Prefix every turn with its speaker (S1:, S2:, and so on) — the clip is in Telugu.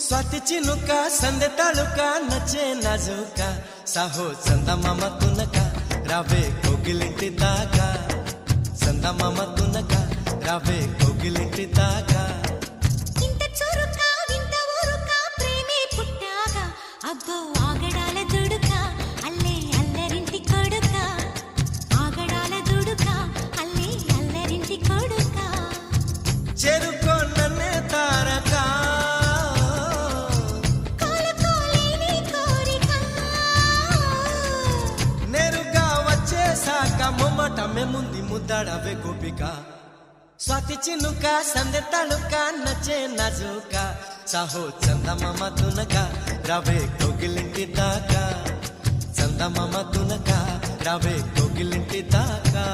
S1: स्वाती चिनुका संदे तालुका नचे नाजुका साहो चंदमाम तुनका रावे कोगिलिंटी दागा चंदमाम तुनका रावे कोगिलिंटी दागा
S2: इंत चुरुका विंत ऊरुका प्रेमे पुट्टागा अब्बो आगडाల దుడుకా అల్లే అల్లరింటి కొడుకా ఆగడాల దుడుకా అల్లే అల్లరింటి కొడుకా
S1: చెరుకో నన్నే తారకా మొమ్మటమే ముందు ముద్దాడవే గోపిక స్వాతి చినుక సందె తళుక నచ్చే నాజుక సాహో చందమామ తునక రావే కోగిలింటి దాకా చందమామ తునక రావే కోగిలింటి దాకా